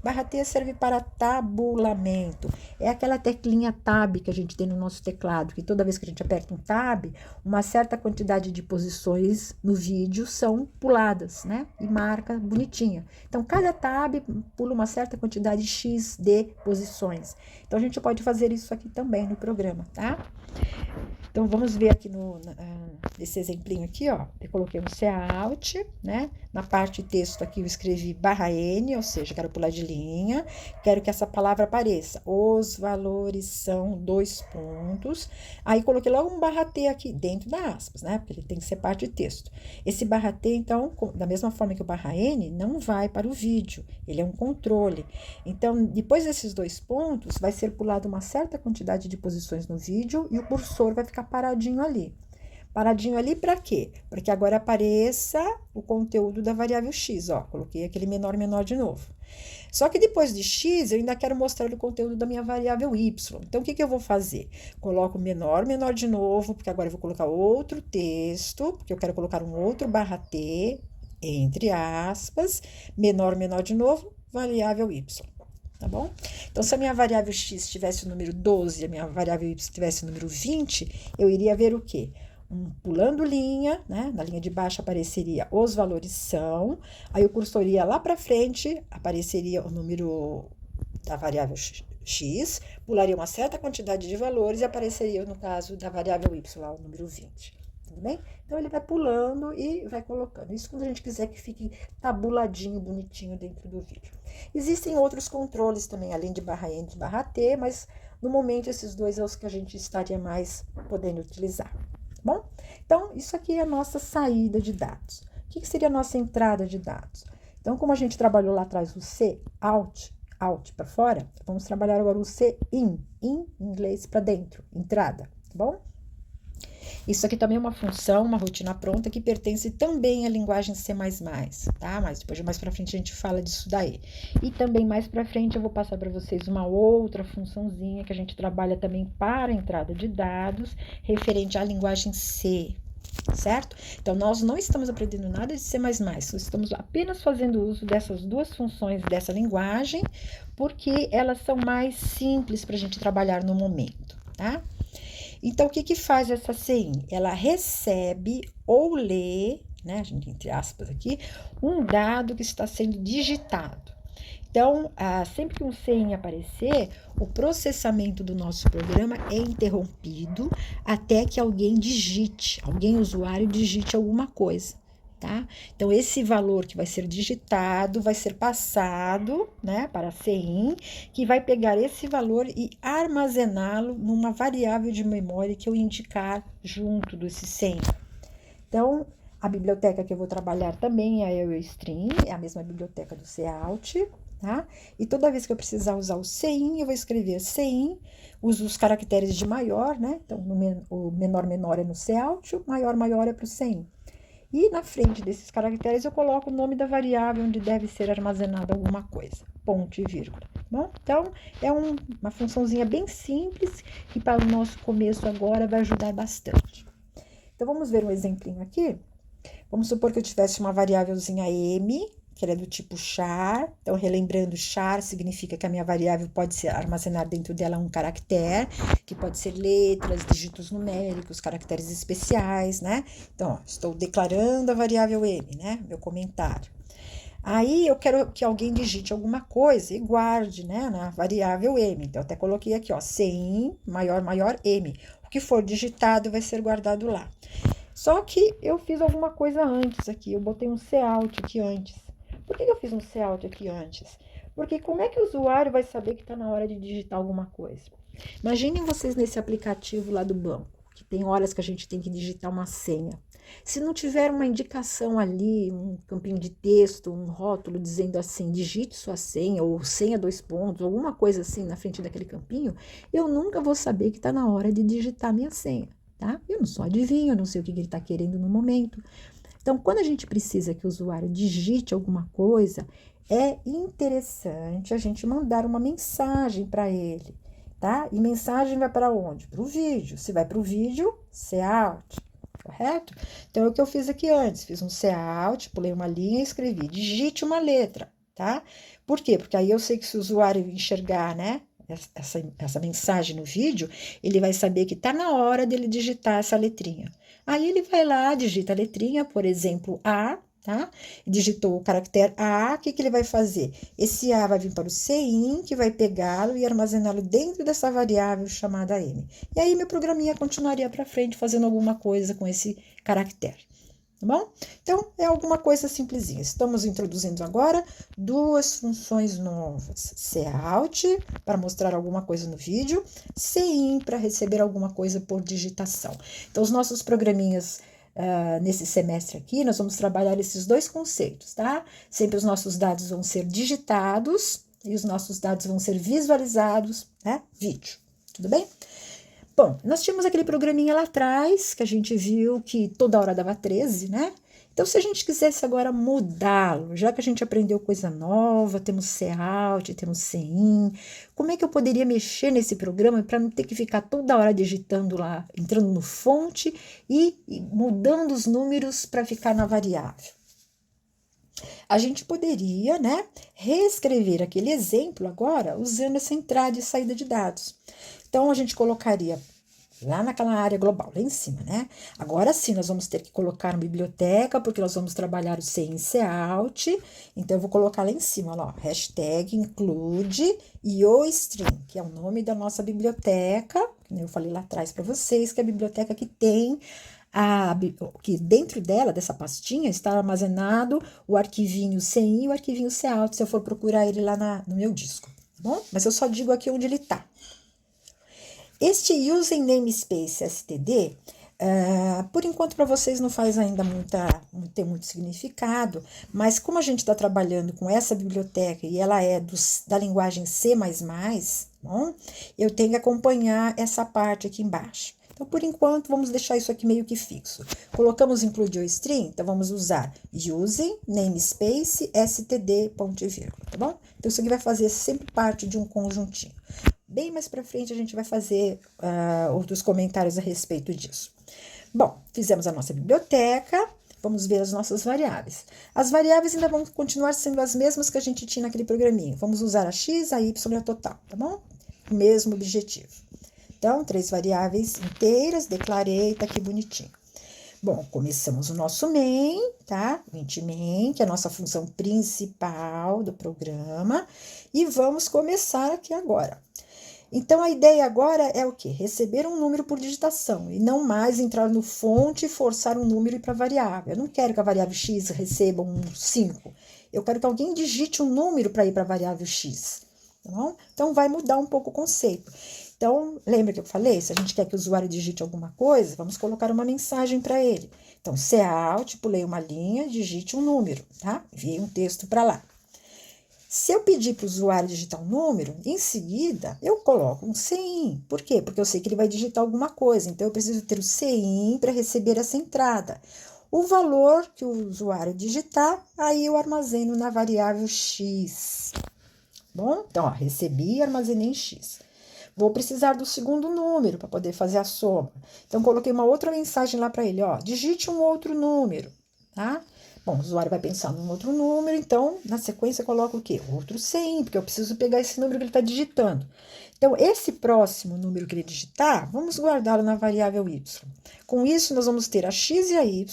Barra T serve para tabulamento. É aquela teclinha Tab que a gente tem no nosso teclado, que toda vez que a gente aperta um Tab, uma certa quantidade de posições no vídeo são puladas, né? E marca bonitinha. Então, cada Tab pula uma certa quantidade X de posições. Então, a gente pode fazer isso aqui também no programa, tá? Então, vamos ver aqui nesse exemplinho aqui, ó. Eu coloquei um Cout, né? Na parte texto aqui eu escrevi barra N, ou seja, quero pular de linha. Quero que essa palavra apareça. Os valores são 2 pontos. Aí, coloquei logo um barra T aqui dentro da aspas, né? Porque ele tem que ser parte de texto. Esse barra T, então, da mesma forma que o barra N, não vai para o vídeo. Ele é um controle. Então, depois desses 2 pontos, vai ser pulado uma certa quantidade de posições no vídeo e o cursor vai ficar paradinho ali. Paradinho ali para quê? Para que agora apareça o conteúdo da variável x, ó. Coloquei aquele menor de novo. Só que depois de x, eu ainda quero mostrar o conteúdo da minha variável y. Então, o que eu vou fazer? Coloco menor de novo, porque agora eu vou colocar outro texto, porque eu quero colocar um outro barra t, entre aspas, menor de novo, variável y. Tá bom? Então, se a minha variável x tivesse o número 12 e a minha variável y tivesse o número 20, eu iria ver o quê? Pulando linha, né? Na linha de baixo apareceria os valores são, aí o cursor ia lá para frente, apareceria o número da variável x, pularia uma certa quantidade de valores e apareceria, no caso da variável y, lá, o número 20. Tudo bem? Então, ele vai pulando e vai colocando. Isso quando a gente quiser que fique tabuladinho, bonitinho dentro do vídeo. Existem outros controles também, além de barra N e barra T, mas no momento esses dois são os que a gente estaria mais podendo utilizar. Bom, então, isso aqui é a nossa saída de dados. O que seria a nossa entrada de dados? Então, como a gente trabalhou lá atrás o out para fora, vamos trabalhar agora o in inglês para dentro, entrada, tá bom? Isso aqui também é uma função, uma rotina pronta que pertence também à linguagem C++, tá? Mas depois, mais para frente, a gente fala disso daí. E também mais para frente eu vou passar para vocês uma outra funçãozinha que a gente trabalha também para a entrada de dados, referente à linguagem C, certo? Então, nós não estamos aprendendo nada de C++, nós estamos apenas fazendo uso dessas duas funções dessa linguagem, porque elas são mais simples para a gente trabalhar no momento, tá? Então, o que faz essa CIN? Ela recebe ou lê, né, entre aspas aqui, um dado que está sendo digitado. Então, sempre que um CIN aparecer, o processamento do nosso programa é interrompido até que alguém usuário digite alguma coisa. Tá? Então, esse valor que vai ser digitado vai ser passado, né, para a CIN, que vai pegar esse valor e armazená-lo numa variável de memória que eu indicar junto desse CIN. Então, a biblioteca que eu vou trabalhar também é a EOString, é a mesma biblioteca do Cout, tá? E toda vez que eu precisar usar o CIN, eu vou escrever CIN, uso os caracteres de maior, né? Então, o menor é no Cout, o maior é para o CIN. E na frente desses caracteres eu coloco o nome da variável onde deve ser armazenada alguma coisa, ponto e vírgula. Bom, então, é uma funçãozinha bem simples que para o nosso começo agora vai ajudar bastante. Então, vamos ver um exemplinho aqui. Vamos supor que eu tivesse uma variávelzinha m, que ela é do tipo char. Então, relembrando, char significa que a minha variável pode ser armazenar dentro dela um caractere, que pode ser letras, dígitos numéricos, caracteres especiais, né? Então, ó, estou declarando a variável m, né? Meu comentário. Aí, eu quero que alguém digite alguma coisa e guarde, né, na variável m. Então, eu até coloquei aqui, ó, CIN maior m. O que for digitado vai ser guardado lá. Só que eu fiz alguma coisa antes aqui, eu botei um Cout aqui antes. Por que eu fiz um Cout aqui antes? Porque como é que o usuário vai saber que está na hora de digitar alguma coisa? Imaginem vocês nesse aplicativo lá do banco, que tem horas que a gente tem que digitar uma senha. Se não tiver uma indicação ali, um campinho de texto, um rótulo dizendo assim, digite sua senha, ou senha 2 pontos, alguma coisa assim na frente daquele campinho, eu nunca vou saber que está na hora de digitar minha senha, tá? Eu não sou adivinho, eu não sei o que ele está querendo no momento. Então, quando a gente precisa que o usuário digite alguma coisa, é interessante a gente mandar uma mensagem para ele, tá? E mensagem vai para onde? Para o vídeo. Se vai para o vídeo, Cout, correto? Então, é o que eu fiz aqui antes. Fiz um Cout, pulei uma linha e escrevi, digite uma letra. tá? Por quê? Porque aí eu sei que se o usuário enxergar, né, essa mensagem no vídeo, ele vai saber que está na hora dele digitar essa letrinha. Aí ele vai lá, digita a letrinha, por exemplo, A, tá? Digitou o caractere A, o que que ele vai fazer? Esse A vai vir para o CIN, que vai pegá-lo e armazená-lo dentro dessa variável chamada M. E aí meu programinha continuaria para frente fazendo alguma coisa com esse caractere. Tá bom? Então, é alguma coisa simplesinha. Estamos introduzindo agora duas funções novas. Cout, para mostrar alguma coisa no vídeo, CIN, para receber alguma coisa por digitação. Então, os nossos programinhas, nesse semestre aqui, nós vamos trabalhar esses dois conceitos, tá? Sempre os nossos dados vão ser digitados e os nossos dados vão ser visualizados, né? Vídeo. Tudo bem? Bom, nós tínhamos aquele programinha lá atrás, que a gente viu que toda hora dava 13, né? Então, se a gente quisesse agora mudá-lo, já que a gente aprendeu coisa nova, temos Cout, temos CIN, como é que eu poderia mexer nesse programa para não ter que ficar toda hora digitando lá, entrando no fonte e mudando os números para ficar na variável? A gente poderia, né, reescrever aquele exemplo agora usando essa entrada e saída de dados. Então, a gente colocaria lá naquela área global, lá em cima, né? Agora sim, nós vamos ter que colocar uma biblioteca, porque nós vamos trabalhar o CIN Cout. Então, eu vou colocar lá em cima, ó, hashtag include IOString, que é o nome da nossa biblioteca, que eu falei lá atrás para vocês, que é a biblioteca que tem que dentro dela, dessa pastinha, está armazenado o arquivinho CIN e o arquivinho Cout, se eu for procurar ele lá no meu disco, tá bom? Mas eu só digo aqui onde ele está. Este using namespace std, por enquanto para vocês não faz ainda não tem muito significado, mas como a gente está trabalhando com essa biblioteca e ela é da linguagem C++, bom, eu tenho que acompanhar essa parte aqui embaixo. Então, por enquanto, vamos deixar isso aqui meio que fixo. Colocamos include string, então vamos usar using namespace std, ponto e vírgula, tá bom? Então, isso aqui vai fazer sempre parte de um conjuntinho. Bem mais para frente a gente vai fazer outros comentários a respeito disso. Bom, fizemos a nossa biblioteca, vamos ver as nossas variáveis. As variáveis ainda vão continuar sendo as mesmas que a gente tinha naquele programinha. Vamos usar a x, a y e a total, tá bom? O mesmo objetivo. Então, 3 variáveis inteiras, declarei, tá aqui bonitinho. Bom, começamos o nosso main, tá? Int main, que é a nossa função principal do programa. E vamos começar aqui agora. Então, a ideia agora é o quê? Receber um número por digitação e não mais entrar no fonte e forçar um número e ir para a variável. Eu não quero que a variável x receba um 5. Eu quero que alguém digite um número para ir para a variável x. Tá bom? Então, vai mudar um pouco o conceito. Então, lembra que eu falei? Se a gente quer que o usuário digite alguma coisa, vamos colocar uma mensagem para ele. Então, Cout, pulei uma linha, digite um número, tá? Enviei um texto para lá. Se eu pedir para o usuário digitar um número, em seguida eu coloco um CIN. Por quê? Porque eu sei que ele vai digitar alguma coisa. Então, eu preciso ter o CIN para receber essa entrada. O valor que o usuário digitar, aí eu armazeno na variável x. Bom, então, ó, recebi e armazenei em x. Vou precisar do segundo número para poder fazer a soma. Então, coloquei uma outra mensagem lá para ele, ó, digite um outro número, tá? Bom, o usuário vai pensar num outro número, então, na sequência, eu coloco o quê? Outro CIN, porque eu preciso pegar esse número que ele está digitando. Então, esse próximo número que ele digitar, vamos guardá-lo na variável y. Com isso, nós vamos ter a x e a y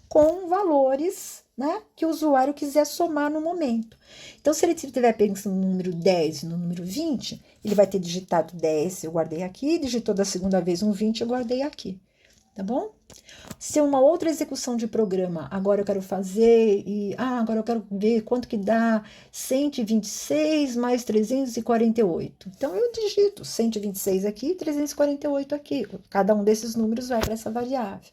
com valores, né, que o usuário quiser somar no momento. Então, se ele estiver pensando no número 10 e no número 20, ele vai ter digitado 10, eu guardei aqui, digitou da segunda vez um 20, eu guardei aqui. Tá bom? Se uma outra execução de programa, agora eu quero fazer, agora eu quero ver quanto que dá 126 mais 348. Então, eu digito 126 aqui e 348 aqui. Cada um desses números vai para essa variável.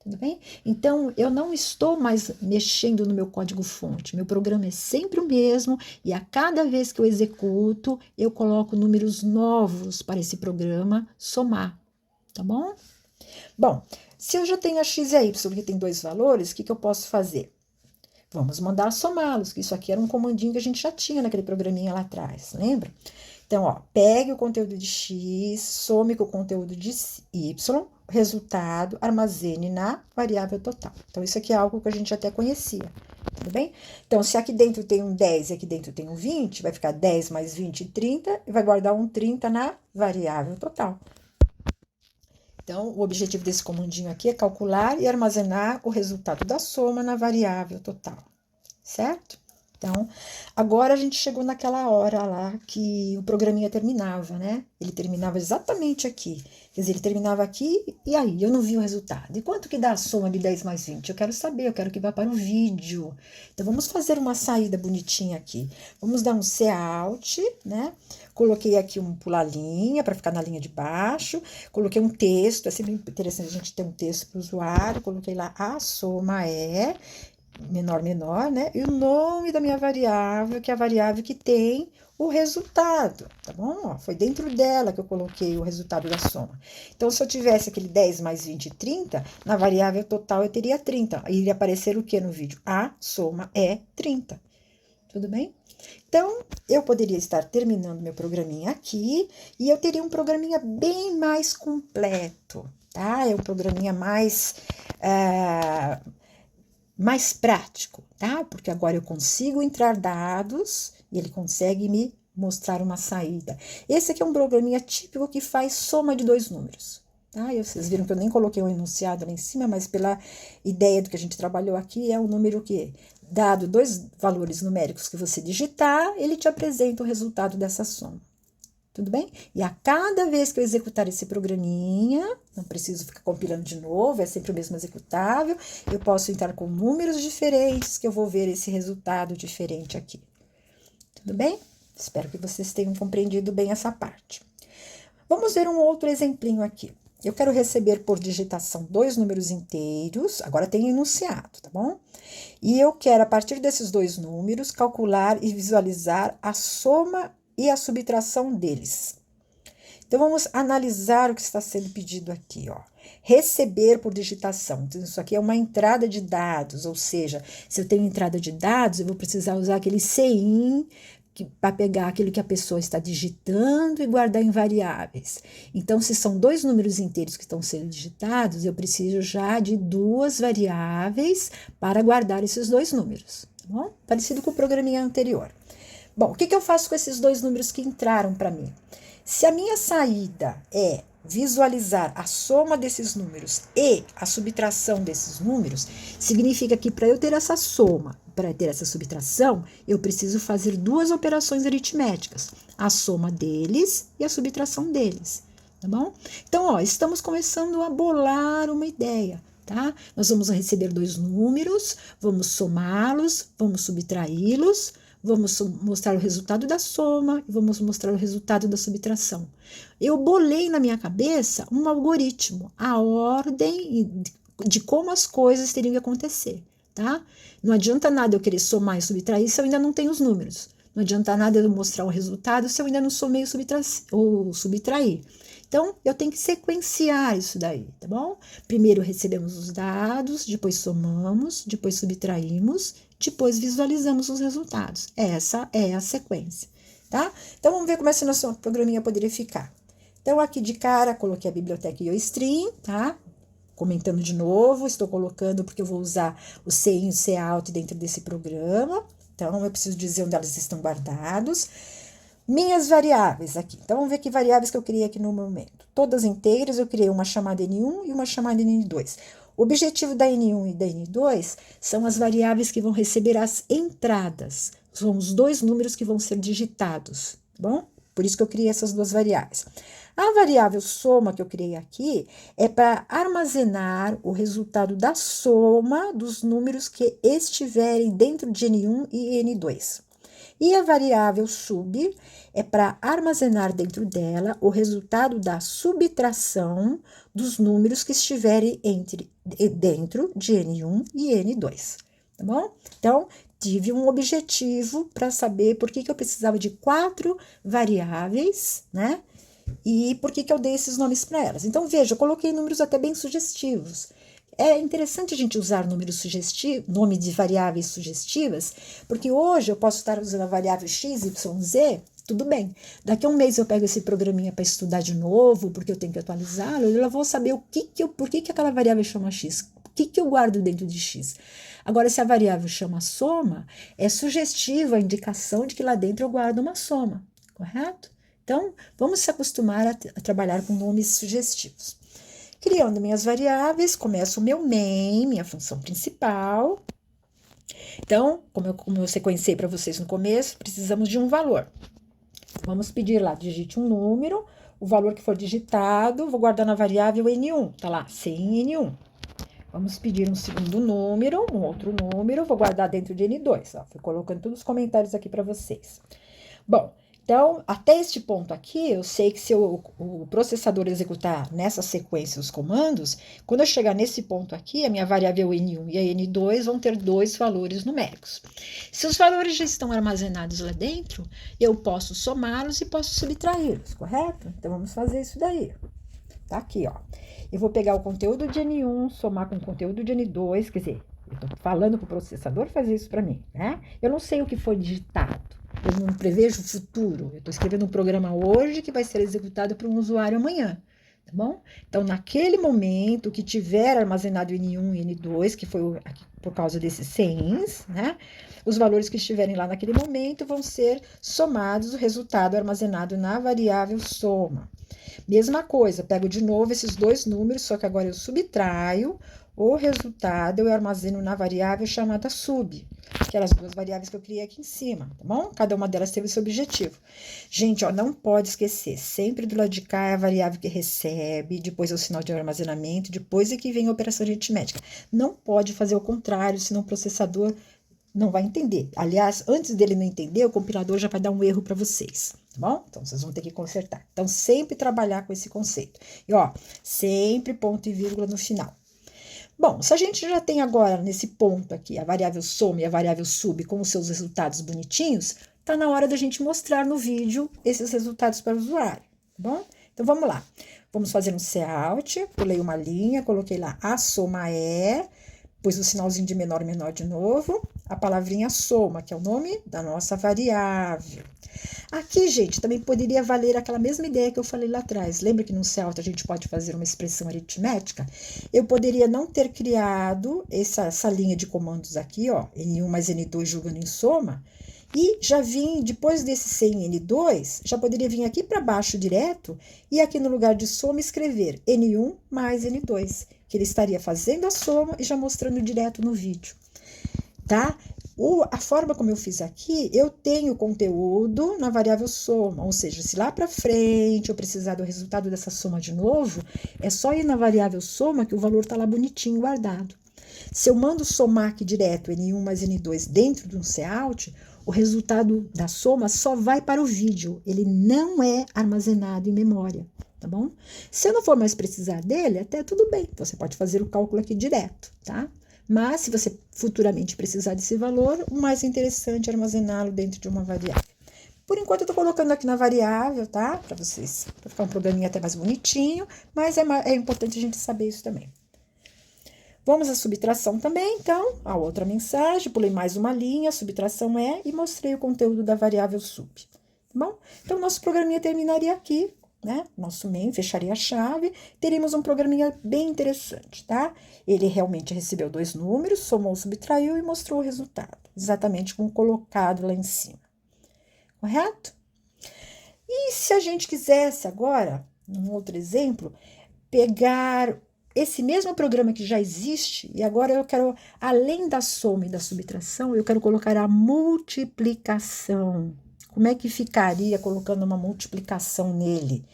Tudo bem? Então, eu não estou mais mexendo no meu código-fonte. Meu programa é sempre o mesmo e a cada vez que eu executo, eu coloco números novos para esse programa somar. Tá bom? Bom, se eu já tenho a x e a y, que tem dois valores, o que eu posso fazer? Vamos mandar somá-los, que isso aqui era um comandinho que a gente já tinha naquele programinha lá atrás, lembra? Então, ó, pegue o conteúdo de x, some com o conteúdo de y, resultado, armazene na variável total. Então, isso aqui é algo que a gente até conhecia, tudo bem? Então, se aqui dentro tem um 10 e aqui dentro tem um 20, vai ficar 10 mais 20, 30, e vai guardar um 30 na variável total. Então, o objetivo desse comandinho aqui é calcular e armazenar o resultado da soma na variável total, certo? Então, agora a gente chegou naquela hora lá que o programinha terminava, né? Ele terminava exatamente aqui. Quer dizer, ele terminava aqui e aí eu não vi o resultado. E quanto que dá a soma de 10 mais 20? Eu quero saber, eu quero que vá para o vídeo. Então, vamos fazer uma saída bonitinha aqui. Vamos dar um Cout, né? Coloquei aqui um pular linha para ficar na linha de baixo. Coloquei um texto, é sempre interessante a gente ter um texto para o usuário. Coloquei lá, a soma é menor, né? E o nome da minha variável, que é a variável que tem o resultado, tá bom? Ó, foi dentro dela que eu coloquei o resultado da soma. Então, se eu tivesse aquele 10 mais 20, 30, na variável total eu teria 30. Iria aparecer o que no vídeo? A soma é 30. Tudo bem? Então, eu poderia estar terminando meu programinha aqui e eu teria um programinha bem mais completo, tá? É um programinha mais prático, tá? Porque agora eu consigo entrar dados e ele consegue me mostrar uma saída. Esse aqui é um programinha típico que faz soma de dois números, tá? E vocês viram que eu nem coloquei um enunciado lá em cima, mas pela ideia do que a gente trabalhou aqui, é um número que, dado dois valores numéricos que você digitar, ele te apresenta o resultado dessa soma. Tudo bem? E a cada vez que eu executar esse programinha, não preciso ficar compilando de novo, é sempre o mesmo executável, eu posso entrar com números diferentes, que eu vou ver esse resultado diferente aqui. Tudo bem? Espero que vocês tenham compreendido bem essa parte. Vamos ver um outro exemplinho aqui. Eu quero receber por digitação dois números inteiros, agora tem enunciado, tá bom? E eu quero, a partir desses dois números, calcular e visualizar a soma e a subtração deles. Então, vamos analisar o que está sendo pedido aqui, ó. Receber por digitação. Então, isso aqui é uma entrada de dados, ou seja, se eu tenho entrada de dados, eu vou precisar usar aquele CIN para pegar aquilo que a pessoa está digitando e guardar em variáveis. Então, se são dois números inteiros que estão sendo digitados, eu preciso já de duas variáveis para guardar esses dois números, tá bom? Parecido com o programinha anterior. Bom, o que eu faço com esses dois números que entraram para mim? Se a minha saída é visualizar a soma desses números e a subtração desses números, significa que para eu ter essa soma, para ter essa subtração, eu preciso fazer duas operações aritméticas, a soma deles e a subtração deles, tá bom? Então, ó, estamos começando a bolar uma ideia. Tá? Nós vamos receber dois números, vamos somá-los, vamos subtraí-los, vamos mostrar o resultado da soma e vamos mostrar o resultado da subtração. Eu bolei na minha cabeça um algoritmo, a ordem de como as coisas teriam que acontecer, tá? Não adianta nada eu querer somar e subtrair se eu ainda não tenho os números. Não adianta nada eu mostrar o resultado se eu ainda não somei ou subtrair. Então, eu tenho que sequenciar isso daí, tá bom? Primeiro recebemos os dados, depois somamos, depois subtraímos, depois visualizamos os resultados. Essa é a sequência, tá? Então, vamos ver como esse nosso programinha poderia ficar. Então, aqui de cara, coloquei a biblioteca IOStream, tá? Comentando de novo, estou colocando porque eu vou usar o CIN e o Cout dentro desse programa. Então, eu preciso dizer onde elas estão guardados. Minhas variáveis aqui. Então, vamos ver que variáveis que eu criei aqui no momento. Todas inteiras, eu criei uma chamada N1 e uma chamada N2. O objetivo da N1 e da N2 são as variáveis que vão receber as entradas. São os dois números que vão ser digitados, tá bom? Por isso que eu criei essas duas variáveis. A variável soma que eu criei aqui é para armazenar o resultado da soma dos números que estiverem dentro de N1 e N2. E a variável sub é para armazenar dentro dela o resultado da subtração dos números que estiverem dentro de N1 e N2, tá bom? Então, tive um objetivo para saber por que eu precisava de 4 variáveis, né? E por que eu dei esses nomes para elas. Então, veja, eu coloquei números até bem sugestivos. É interessante a gente usar números sugestivos, nome de variáveis sugestivas, porque hoje eu posso estar usando a variável x, y, z, tudo bem. Daqui a um mês eu pego esse programinha para estudar de novo, porque eu tenho que atualizá-lo, eu vou saber por que aquela variável chama x, o que eu guardo dentro de x. Agora, se a variável chama soma, é sugestiva a indicação de que lá dentro eu guardo uma soma, correto? Então, vamos se acostumar a trabalhar com nomes sugestivos. Criando minhas variáveis, começo o meu main, minha função principal. Então, como eu sequenciei para vocês no começo, precisamos de um valor. Vamos pedir lá, digite um número, o valor que for digitado, vou guardar na variável N1, tá lá, sem N1. Vamos pedir um segundo número, um outro número, vou guardar dentro de N2, ó, fui colocando todos os comentários aqui para vocês. Bom, então, até este ponto aqui, eu sei que se o processador executar nessa sequência os comandos, quando eu chegar nesse ponto aqui, a minha variável N1 e a N2 vão ter dois valores numéricos. Se os valores já estão armazenados lá dentro, eu posso somá-los e posso subtraí-los, correto? Então, vamos fazer isso daí. Tá aqui, ó. Eu vou pegar o conteúdo de N1, somar com o conteúdo de N2, quer dizer, eu tô falando pro processador fazer isso para mim, né? Eu não sei o que foi digitado. Eu não prevejo o futuro. Eu estou escrevendo um programa hoje que vai ser executado por um usuário amanhã, tá bom? Então, naquele momento que tiver armazenado N1 e N2, que foi por causa desses 100, né? Os valores que estiverem lá naquele momento vão ser somados, o resultado armazenado na variável soma. Mesma coisa, pego de novo esses dois números, só que agora eu subtraio o resultado, eu armazeno na variável chamada sub, aquelas duas variáveis que eu criei aqui em cima, tá bom? Cada uma delas teve esse objetivo. Gente, ó, não pode esquecer, sempre do lado de cá é a variável que recebe, depois é o sinal de armazenamento, depois é que vem a operação aritmética. Não pode fazer o contrário, senão o processador não vai entender. Aliás, antes dele não entender, o compilador já vai dar um erro para vocês, tá bom? Então, vocês vão ter que consertar. Então, sempre trabalhar com esse conceito. E, ó, sempre ponto e vírgula no final. Bom, se a gente já tem agora, nesse ponto aqui, a variável soma e a variável sub com os seus resultados bonitinhos, tá na hora da gente mostrar no vídeo esses resultados para o usuário, tá bom? Então, vamos lá. Vamos fazer um cout, pulei uma linha, coloquei lá a soma é, pus o sinalzinho de menor, menor de novo, a palavrinha soma, que é o nome da nossa variável. Aqui, gente, também poderia valer aquela mesma ideia que eu falei lá atrás. Lembra que no cout a gente pode fazer uma expressão aritmética? Eu poderia não ter criado essa linha de comandos aqui, ó, N1 mais N2 jogando em soma, e já vim, depois desse 100 N2, já poderia vir aqui para baixo direto e aqui no lugar de soma escrever N1 mais N2, que ele estaria fazendo a soma e já mostrando direto no vídeo, tá? A forma como eu fiz aqui, eu tenho conteúdo na variável soma, ou seja, se lá para frente eu precisar do resultado dessa soma de novo, é só ir na variável soma que o valor está lá bonitinho guardado. Se eu mando somar aqui direto N1 mais N2 dentro de um cout, o resultado da soma só vai para o vídeo, ele não é armazenado em memória, tá bom? Se eu não for mais precisar dele, até tudo bem, então você pode fazer o cálculo aqui direto, tá? Mas, se você futuramente precisar desse valor, o mais interessante é armazená-lo dentro de uma variável. Por enquanto, eu tô colocando aqui na variável, tá? Para vocês, para ficar um programinha até mais bonitinho, mas é importante a gente saber isso também. Vamos à subtração também, então, a outra mensagem, pulei mais uma linha, subtração é, e mostrei o conteúdo da variável sub, tá bom? Então, nosso programinha terminaria aqui, né? Nosso main fecharia a chave, teríamos um programinha bem interessante, tá? Ele realmente recebeu dois números, somou, subtraiu e mostrou o resultado, exatamente como colocado lá em cima, correto? E se a gente quisesse agora, num outro exemplo, pegar esse mesmo programa que já existe, e agora eu quero, além da soma e da subtração, eu quero colocar a multiplicação. Como é que ficaria colocando uma multiplicação nele?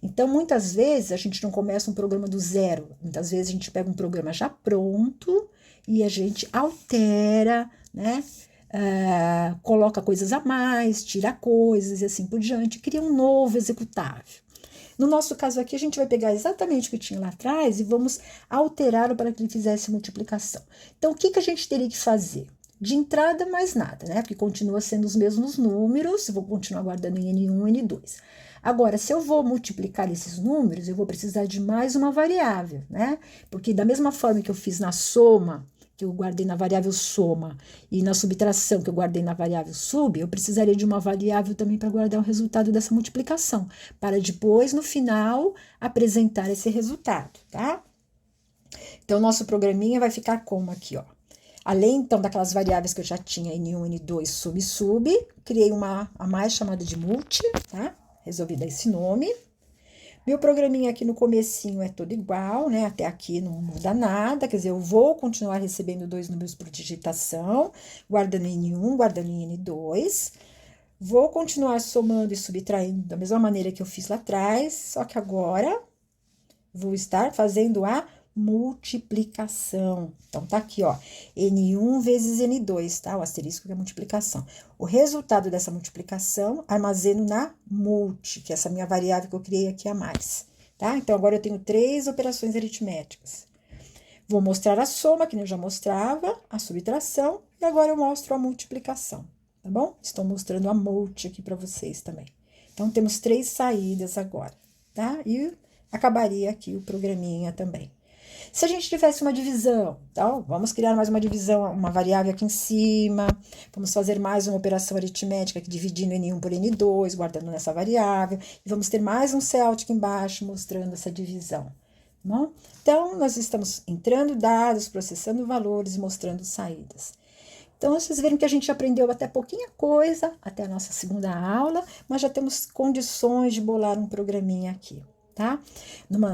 Então, muitas vezes, a gente não começa um programa do zero. Muitas vezes, a gente pega um programa já pronto e a gente altera, né? Coloca coisas a mais, tira coisas e assim por diante, cria um novo executável. No nosso caso aqui, a gente vai pegar exatamente o que tinha lá atrás e vamos alterá-lo para que ele fizesse multiplicação. Então, o que a gente teria que fazer? De entrada, mais nada, né? Porque continua sendo os mesmos números, eu vou continuar guardando em N1 e N2. Agora, se eu vou multiplicar esses números, eu vou precisar de mais uma variável, né? Porque da mesma forma que eu fiz na soma que eu guardei na variável soma, e na subtração, que eu guardei na variável sub, eu precisaria de uma variável também para guardar o resultado dessa multiplicação, para depois, no final, apresentar esse resultado, tá? Então, nosso programinha vai ficar como aqui, ó. Além, então, daquelas variáveis que eu já tinha, N1, N2, sub, criei uma a mais chamada de multi, tá? Resolvi dar esse nome. Meu programinha aqui no comecinho é todo igual, né? Até aqui não muda nada, quer dizer, eu vou continuar recebendo 2 números por digitação, guardando em N1, guardando em N2. Vou continuar somando e subtraindo da mesma maneira que eu fiz lá atrás, só que agora vou estar fazendo a multiplicação. Então, tá aqui, ó, N1 vezes N2, tá? O asterisco que é a multiplicação. O resultado dessa multiplicação, armazeno na multi, que é essa minha variável que eu criei aqui a mais, tá? Então, agora eu tenho 3 operações aritméticas. Vou mostrar a soma, que eu já mostrava, a subtração, e agora eu mostro a multiplicação, tá bom? Estou mostrando a multi aqui para vocês também. Então, temos 3 saídas agora, tá? E acabaria aqui o programinha também. Se a gente tivesse uma divisão, então, vamos criar mais uma divisão, uma variável aqui em cima, vamos fazer mais uma operação aritmética aqui, dividindo N1 por N2, guardando nessa variável, e vamos ter mais um Cout aqui embaixo, mostrando essa divisão, bom? Então, nós estamos entrando dados, processando valores e mostrando saídas. Então, vocês viram que a gente aprendeu até pouquinha coisa, até a nossa segunda aula, mas já temos condições de bolar um programinha aqui. Tá?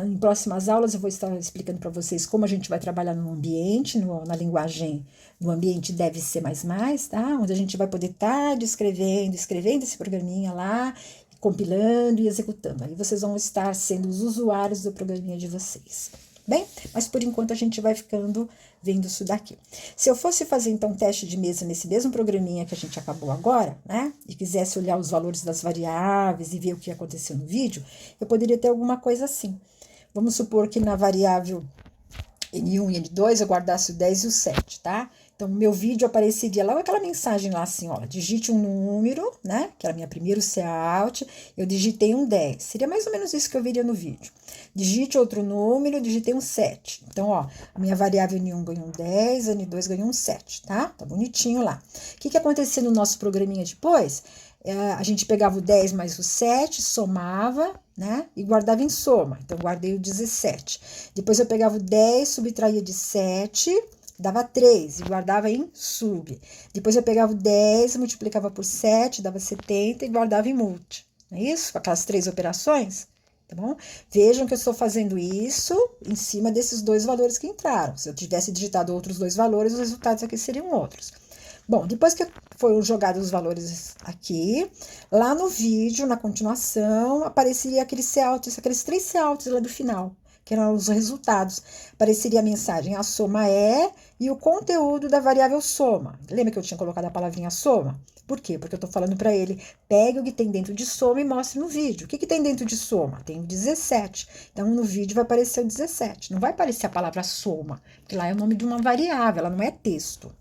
Em próximas aulas eu vou estar explicando para vocês como a gente vai trabalhar no ambiente, na linguagem do ambiente deve ser mais, tá? Onde a gente vai poder estar escrevendo esse programinha lá, compilando e executando. Aí vocês vão estar sendo os usuários do programinha de vocês. Bem, mas por enquanto a gente vai ficando vendo isso daqui. Se eu fosse fazer, então, um teste de mesa nesse mesmo programinha que a gente acabou agora, né? E quisesse olhar os valores das variáveis e ver o que aconteceu no vídeo, eu poderia ter alguma coisa assim. Vamos supor que na variável N1 e N2 eu guardasse o 10 e o 7, tá? Então, no meu vídeo apareceria logo aquela mensagem lá assim, ó, digite um número, né? Que era minha primeiro Cout, eu digitei um 10. Seria mais ou menos isso que eu veria no vídeo. Digite outro número, digitei um 7. Então, ó, a minha variável N1 ganhou um 10, a N2 ganhou um 7, tá? Tá bonitinho lá. O que acontecia no nosso programinha depois? A gente pegava o 10 mais o 7, somava, né? E guardava em soma. Então, guardei o 17. Depois, eu pegava o 10, subtraía de 7, dava 3 e guardava em sub. Depois, eu pegava o 10, multiplicava por 7, dava 70 e guardava em multi. Não é isso? Aquelas 3 operações, tá bom? Vejam que eu estou fazendo isso em cima desses 2 valores que entraram. Se eu tivesse digitado outros 2 valores, os resultados aqui seriam outros. Bom, depois que foram jogados os valores aqui, lá no vídeo, na continuação, apareceria aqueles 3 Couts lá do final, que eram os resultados. Apareceria a mensagem, a soma é, e o conteúdo da variável soma. Lembra que eu tinha colocado a palavrinha soma? Por quê? Porque eu estou falando para ele, pegue o que tem dentro de soma e mostre no vídeo. O que tem dentro de soma? Tem o 17. Então, no vídeo vai aparecer o 17. Não vai aparecer a palavra soma, porque lá é o nome de uma variável, ela não é texto.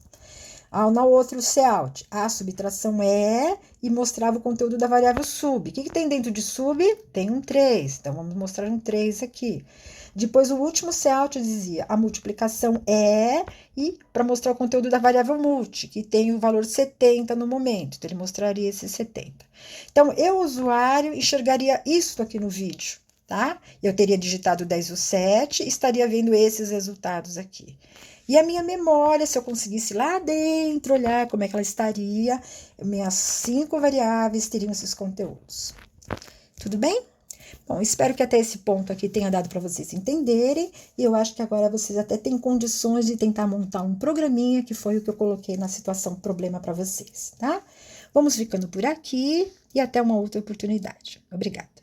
No outro Cout, a subtração é e mostrava o conteúdo da variável sub. O que tem dentro de sub? Tem um 3. Então, vamos mostrar um 3 aqui. Depois, o último Cout dizia a multiplicação é e para mostrar o conteúdo da variável multi, que tem o valor 70 no momento. Então, ele mostraria esse 70. Então, eu, usuário, enxergaria isso aqui no vídeo, tá? Eu teria digitado 10 e o 7 e estaria vendo esses resultados aqui. E a minha memória, se eu conseguisse lá dentro olhar como é que ela estaria, minhas 5 variáveis teriam esses conteúdos. Tudo bem? Bom, espero que até esse ponto aqui tenha dado para vocês entenderem. E eu acho que agora vocês até têm condições de tentar montar um programinha, que foi o que eu coloquei na situação problema para vocês, tá? Vamos ficando por aqui e até uma outra oportunidade. Obrigada.